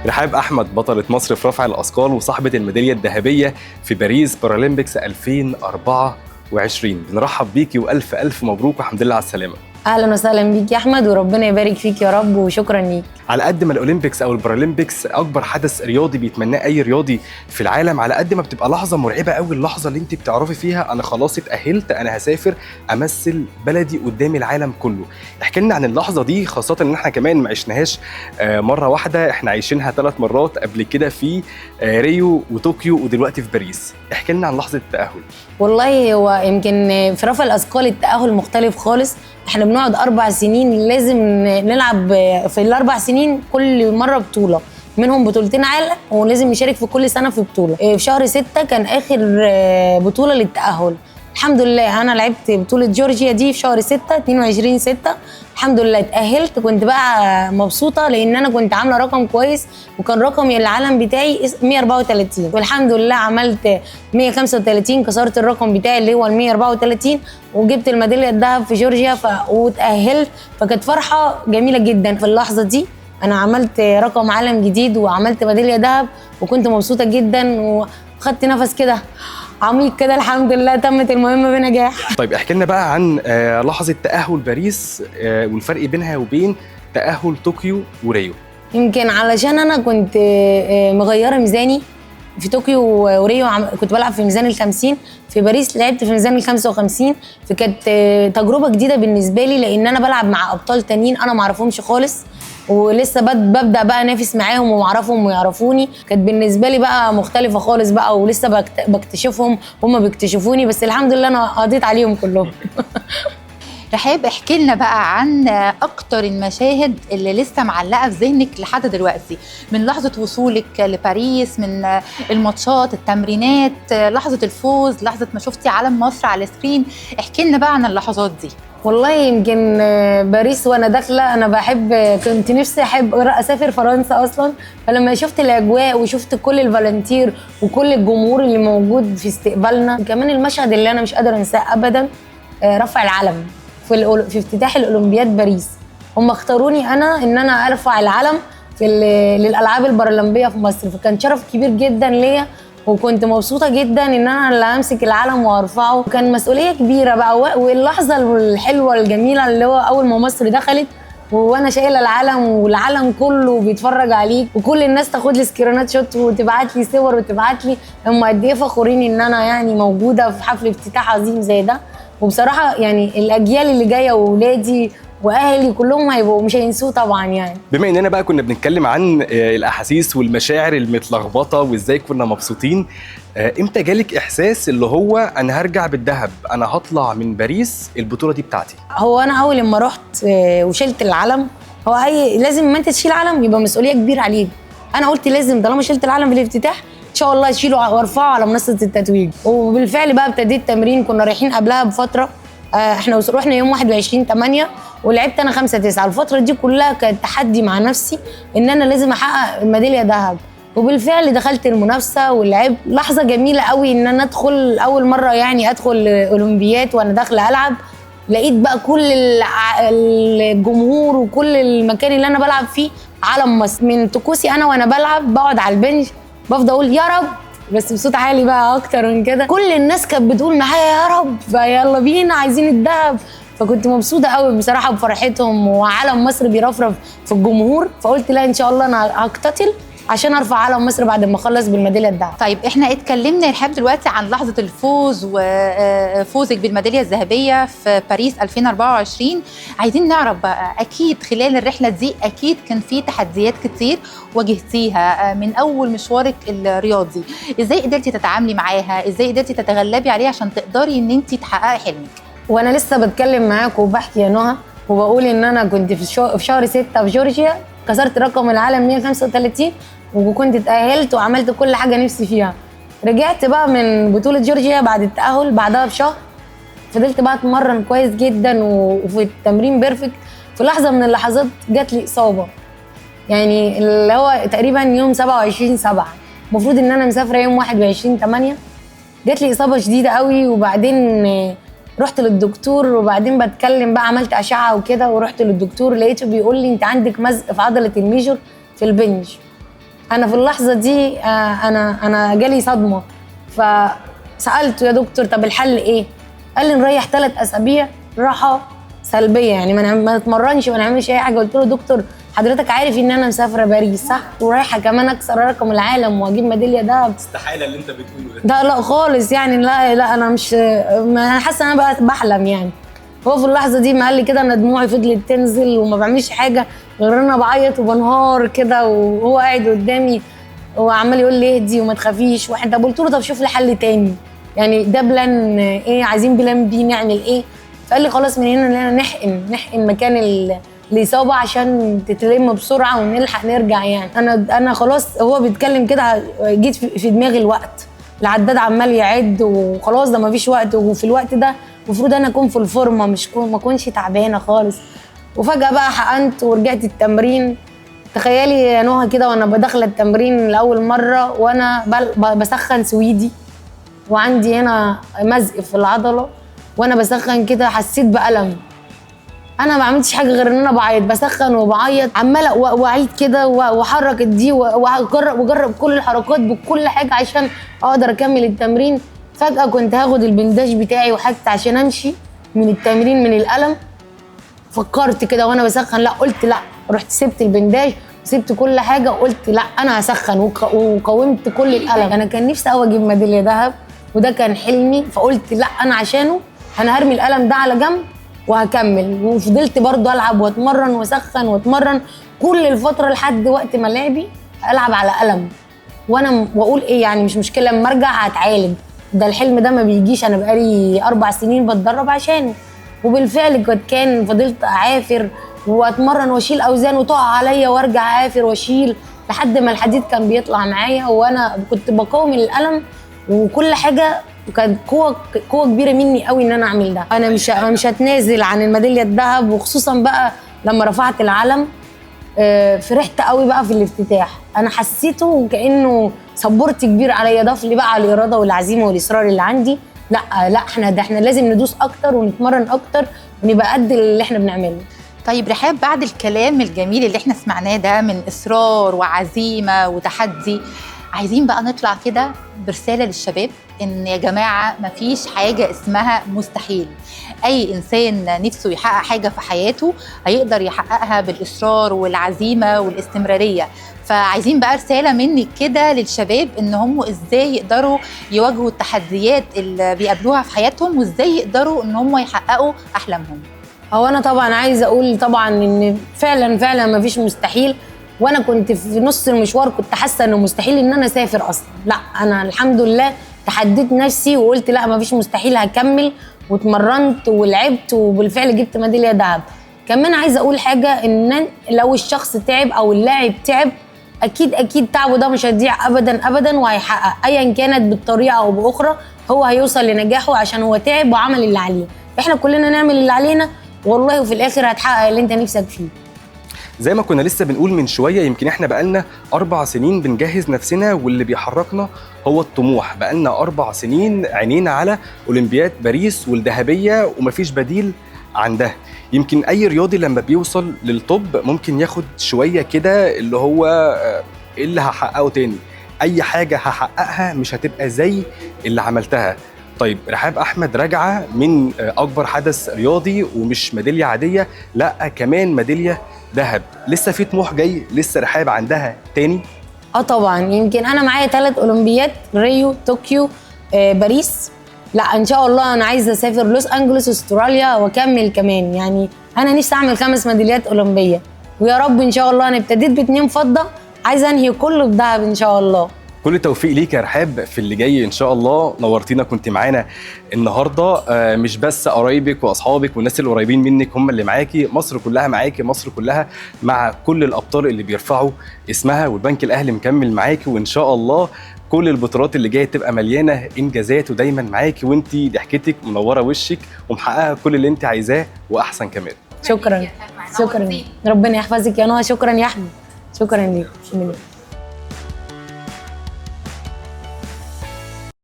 رحاب أحمد بطلة مصر في رفع الأثقال وصاحبة الميدالية الذهبية في باريس بارالمبيكس 2024. بنرحب بيكي وألف ألف مبروك والحمد لله على السلامة. اهلا وسهلا بيك يا احمد، وربنا يبارك فيك يا رب، وشكرا ليك. على قد ما الاولمبيكس او البارالمبيكس اكبر حدث رياضي بيتمناه اي رياضي في العالم، على قد ما بتبقى لحظه مرعبه قوي، اللحظه اللي انت بتعرفي فيها انا خلاص اتاهلت، انا هسافر امثل بلدي قدام العالم كله. احكي لنا عن اللحظه دي، خاصه ان احنا كمان ما عشناهاش مره واحده، احنا عايشينها 3 مرات قبل كده في ريو وطوكيو ودلوقتي في باريس. احكي لنا عن لحظه التاهل. والله هو يمكن في رفع الاثقال التاهل مختلف خالص. احنا بنقعد 4 سنين لازم نلعب في ال4 سنين كل مره بطوله، منهم بطولتين عالم، ولازم نشارك في كل سنه في بطوله. في شهر 6 كان اخر بطوله للتاهل. الحمد لله انا لعبت بطوله جورجيا دي في شهر 6 22/6، الحمد لله اتاهلت. كنت بقى مبسوطه لان انا كنت عامله رقم كويس، وكان رقم العالم بتاعي 134، والحمد لله عملت 135، كسرت الرقم بتاعي اللي هو ال 134 وجبت الميداليه الذهب في جورجيا واتاهلت. فكانت فرحه جميله جدا في اللحظه دي. انا عملت رقم عالم جديد وعملت ميداليه ذهب، وكنت مبسوطه جدا وخدت نفس كده عميق كده، الحمد لله تمت المهمه بنجاح. طيب احكي لنا بقى عن لحظه تاهل باريس والفرق بينها وبين تاهل طوكيو وريو. يمكن علشان انا كنت مغيره ميزاني في طوكيو وريو، كنت بلعب في ميزان ال50، في باريس لعبت في ميزان ال55، فكانت تجربه جديده بالنسبه لي، لان انا بلعب مع ابطال تانيين انا ما اعرفهمش خالص، ولسه ببدا بقى انافس معاهم واعرفهم ويعرفوني. كانت بالنسبه لي بقى مختلفه خالص بقى، ولسه بكتشفهم وهم بيكتشفوني، بس الحمد لله انا قضيت عليهم كلهم. رحاب احكي لنا بقى عن اكتر المشاهد اللي لسه معلقه في ذهنك لحد دلوقتي، من لحظه وصولك لباريس، من الماتشات، التمرينات، لحظه الفوز، لحظه ما شفتي علم مصر على السكرين. احكي لنا بقى عن اللحظات دي. والله يمكن باريس وانا داخله انا كنت نفسي اسافر فرنسا اصلا، فلما شفت الاجواء وشفت كل الفالنتير وكل الجمهور اللي موجود في استقبالنا، كمان المشهد اللي انا مش قادره انساه ابدا، رفع العلم في افتتاح الاولمبياد باريس. هم اختاروني انا ان انا ارفع العلم للالعاب البارالمبيه في مصر، فكان شرف كبير جدا ليا، وكنت مبسوطه جدا ان انا اللي همسك العلم وارفعه. كان مسؤوليه كبيره بقى، واللحظه الحلوه الجميله اللي هو اول ما مصر دخلت وانا شايله العلم والعلم كله بيتفرج عليك، وكل الناس تاخد لي سكرينات شوت وتبعت لي صور وتبعت لي هم قد ايه فخورين ان انا يعني موجوده في حفل افتتاح عظيم زي ده. وبصراحه يعني الاجيال اللي جايه واولادي واهلي كلهم هيبقوا مش هينسوه طبعا. يعني بما اننا بقى كنا بنتكلم عن الاحاسيس والمشاعر المتلخبطه وازاي كنا مبسوطين، امتى جالك احساس اللي هو انا هرجع بالذهب، انا هطلع من باريس البطوله دي بتاعتي؟ هو انا اول لما رحت وشلت العلم، هو لازم ما انت تشيل علم يبقى مسؤوليه كبيره عليك. انا قلت لازم طالما شلت العلم في الافتتاح ان شاء الله اشيله وارفعه على منصه التتويج. وبالفعل بقى ابتديت تمرين، كنا رايحين قبلها بفتره، احنا رحنا يوم 21/8 ولعبت انا 5/9. الفتره دي كلها كانت تحدي مع نفسي ان انا لازم احقق الميداليه ذهب، وبالفعل دخلت المنافسه ولعبت. لحظه جميله قوي ان انا ادخل اول مره، يعني ادخل اولمبيات وانا داخله العب، لقيت بقى كل الجمهور وكل المكان اللي انا بلعب فيه علم مصر. من طقوسي انا وانا بلعب بقعد على البنج بفضل اقول يا رب، بس بصوت عالي بقى اكتر من كده. كل الناس كانت بتقول معايا يا رب، فيلا بينا عايزين الذهب. فكنت مبسوطه قوي بصراحه بفرحتهم، وعلم مصر بيرفرف في الجمهور، فقلت لا ان شاء الله انا هقتتل عشان ارفع علم مصر بعد ما اخلص بالميداليه الذهب. طيب احنا اتكلمنا يا رحاب دلوقتي عن لحظه الفوز وفوزك بالميداليه الذهبيه في باريس 2024. عايزين نعرف بقى، اكيد خلال الرحله دي اكيد كان في تحديات كتير واجهتيها من اول مشوارك الرياضي، ازاي قدرتي تتعاملي معاها؟ ازاي قدرتي تتغلبي عليها عشان تقدري ان انت تحققي حلمك؟ وانا لسه بتكلم معاكم وبحكي يا نهى وبقول ان انا كنت في شهر 6 في جورجيا، كسرت رقم العالم 135 وكنت اتأهلت وعملت كل حاجة نفسي فيها. رجعت بقى من بطولة جورجيا بعد التأهل بعدها بشهر، فضلت بقى اتمرن كويس جدا وفي التمرين بيرفكت. في لحظة من اللحظات جات لي إصابة، يعني اللي هو تقريبا يوم 27/7، المفروض ان انا مسافرة يوم 21/8. جات لي إصابة شديدة قوي، وبعدين رحت للدكتور، وبعدين بتكلم بقى عملت أشعة وكده، ورحت للدكتور لقيته بيقول لي انت عندك مزق في عضلة الميجور في البنج. انا في اللحظه دي انا جالي صدمه. فسالته يا دكتور طب الحل ايه؟ قال لي نريح 3 اسابيع راحه سلبيه، يعني ما نتمرنش ما نعملش اي حاجه. قلت له دكتور حضرتك عارف ان انا مسافره باريس صح؟ ورايحه كمان اكسر رقم العالم واجيب ميداليه دهب. استحاله اللي انت بتقوله ده لا خالص يعني، لا انا مش، انا حاسه ان انا بقى بحلم يعني. هو في اللحظه دي ما قال لي كده انا دموعي فضلت تنزل وما بعملش حاجه غير ان انا بعيط وبنهار كده، وهو قاعد قدامي وعمال يقول لي اهدي وما تخافيش واحد. طب قلت له طب شوف لي حل تاني، يعني ده بلان ايه، عايزين بلان بي نعمل ايه؟ فقال لي خلاص من هنا نحقن مكان الاصابه عشان تتلم بسرعه ونلحق نرجع. يعني انا خلاص هو بيتكلم كده جيت في دماغي الوقت، العداد عمال يعد وخلاص ده ما فيش وقت، وفي الوقت ده المفروض انا اكون في الفورمه ما اكونش تعبانه خالص. وفجاه بقى حقنت ورجعت التمرين. تخيلي يا نهى كده وانا بدخل التمرين لاول مره وانا بسخن سويدي وعندي هنا مزق في العضله، وانا بسخن كده حسيت بألم. انا ما عملتش حاجه غير ان انا بعيط، بسخن وبعيط عماله واعيد كده واحرك دي واجرب كل الحركات بكل حاجه عشان اقدر اكمل التمرين. فجاه كنت هاخد البنداج بتاعي وحاجتي عشان امشي من التمرين من الالم. فكرت كده وانا بسخن، لا قلت لا، رحت سبت البنداج سبت كل حاجه وقلت لا انا هسخن وقاومت كل الالم. انا كان نفسي قوي اجيب ميداليه ذهب وده كان حلمي، فقلت لا انا عشانه انا هرمي الالم ده على جنب وهكمل. وفضلت برضو العب واتمرن واسخن واتمرن كل الفتره لحد وقت ما لعبي العب على الم، وانا واقول ايه يعني مش مشكله لما ارجع هتعالج، ده الحلم ده ما بيجيش، انا بقالي 4 سنين بتدرب عشانه. وبالفعل كان فضلت اعافر واتمرن واشيل اوزان وتقع عليا وارجع اعافر واشيل لحد ما الحديد كان بيطلع معايا، وانا كنت بقاوم الالم وكل حاجه. وكانت قوه كبيره مني قوي ان انا اعمل ده. انا مش هتنازل عن الميداليه الذهب، وخصوصا بقى لما رفعت العلم فرحت قوي بقى في الافتتاح. انا حسيته كانه سبورت كبير عليا، ضاف لي بقى على الاراده والعزيمه والاصرار اللي عندي. لا احنا لازم ندوس اكتر ونتمرن اكتر ونبقى قد اللي احنا بنعمله. طيب رحاب، بعد الكلام الجميل اللي احنا سمعناه ده من اصرار وعزيمه وتحدي، عايزين بقى نطلع كده برساله للشباب ان يا جماعه مفيش حاجه اسمها مستحيل. اي انسان نفسه يحقق حاجه في حياته هيقدر يحققها بالاصرار والعزيمه والاستمراريه. فعايزين بقى رساله منك كده للشباب ان هم ازاي يقدروا يواجهوا التحديات اللي بيقابلوها في حياتهم وازاي يقدروا ان هم يحققوا احلامهم. هو انا طبعا عايزه اقول طبعا ان فعلا مفيش مستحيل، وانا كنت في نص المشوار كنت حاسه انه مستحيل ان انا اسافر اصلا. لا انا الحمد لله تحديت نفسي وقلت لا مفيش مستحيل، هكمل واتمرنت ولعبت وبالفعل جبت ميداليه ذهب. كمان عايزه اقول حاجه ان لو الشخص تعب او اللاعب تعب اكيد تعبه ده مش هيضيع ابدا وهيحقق ايا كانت بالطريقه او باخرى، هو هيوصل لنجاحه عشان هو تعب وعمل اللي عليه. احنا كلنا نعمل اللي علينا والله وفي الاخر هتحقق اللي انت نفسك فيه. زي ما كنا لسه بنقول من شوية، يمكن احنا بقالنا 4 سنين بنجهز نفسنا واللي بيحركنا هو الطموح. بقالنا 4 سنين عينينا على أولمبياد باريس والذهبية ومفيش بديل عن ده. يمكن أي رياضي لما بيوصل للطب ممكن ياخد شوية كده اللي هو إيه اللي هحققه تاني، أي حاجة هحققها مش هتبقى زي اللي عملتها. طيب رحاب أحمد راجعة من أكبر حدث رياضي ومش ميدالية عادية، لا كمان ميدالية ذهب. لسه في طموح جاي؟ لسه رحاب عندها تاني؟ طبعا. يمكن انا معايا 3 اولمبيات، ريو، طوكيو، باريس. لا ان شاء الله انا عايزه اسافر لوس انجلوس استراليا واكمل كمان. يعني انا نفسي اعمل 5 ميداليات اولمبيه، ويا رب ان شاء الله. انا ابتديت ب2 فضه، عايزه انهي كله بذهب ان شاء الله. كل التوفيق ليك يا رحاب في اللي جاي ان شاء الله. نورتينا، كنت معانا النهارده. مش بس قرايبك واصحابك والناس اللي قريبين منك هم اللي معاكي، مصر كلها معاكي، مصر كلها مع كل الابطال اللي بيرفعوا اسمها، والبنك الاهلي مكمل معاكي، وان شاء الله كل البطولات اللي جايه تبقى مليانه انجازات ودايما معاكي، وانتي ضحكتك منوره وشك ومحققه كل اللي انت عايزاه واحسن كمان. شكرا ربنا يحفظك يا نهى. شكرا يا احمد، شكرا ليك.